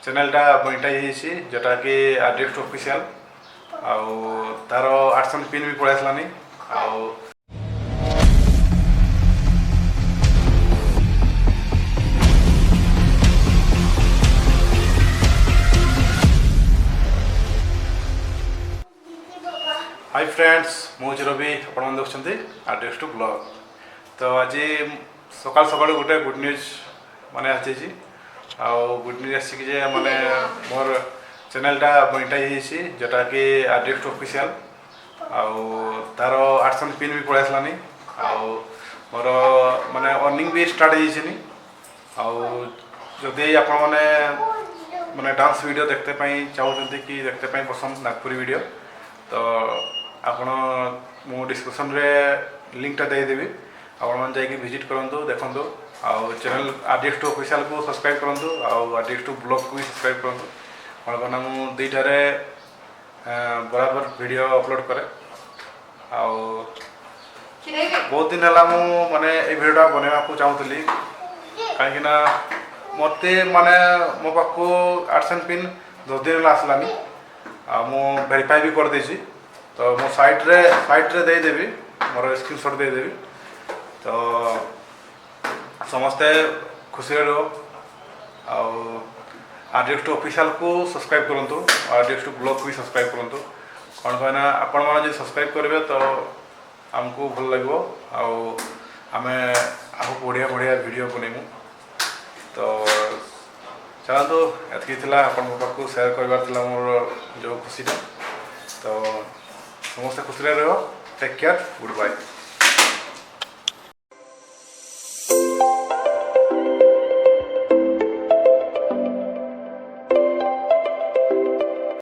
चैनलटा monetise जोटा कि artist official आउ तार AdSense पिन भी पड़े आसलानी आउ हाय फ्रेंड्स मुझे रवि आपण देखते आर्टिस्ट ब्लॉग तो आज सकाल सकाल गोटे गुड न्यूज माने आसी गुड न्यूज आसिक माने मोर चैनलटा मोनेटाइज जोटा कि आर्टिस्ट ऑफिशियल आउ तार AdSense पिन भी पड़े आसलानी आउ मोर माने अर्निंग भी स्टार्ट होनी आउ जदि आपण माने माने डांस वीडियो देखते चाहते कि देखते पसंद नागपुरी वीडियो तो आपण मो डिस्क्रिप्शन रे लिंकटा देदेवी आपण मैंने जाकि विजिट करूँ देखूँ आउ चैनल आर्टिस्ट ऑफिशियल को सब्सक्राइब करूँ आउ आर्टिस्ट ब्लॉग को भी सब्सक्राइब करूँ कौन मुझे दुईटारे बराबर वीडियो अपलोड करे आउ बहुत दिन है माने ये वीडियोटा बनवा को चाहूली कहीं मत माने मो पाक AdSense पिन 10 दिन आसलानी मु वेरीफाई भी कर देसी तो मो साइट रे देदेवी मोर स्क्रीनशॉट देदेवी तो समस्ते खुशी रहो आर्टिस्ट ऑफिशियल को सब्सक्राइब करूँ आर्टिस्ट ब्लॉग को भी सब्सक्राइब करूँ कौन कहना आपण मैंने जो सब्सक्राइब करेंगे तो आमको भल लगे आम आगे बढ़िया बढ़िया वीडियो बनैमु तो चलतु एतकी आपण पाक सेयार कर मोर जो खुशी तो समस्ते खुशी रहो टेक केयर गुड बाय।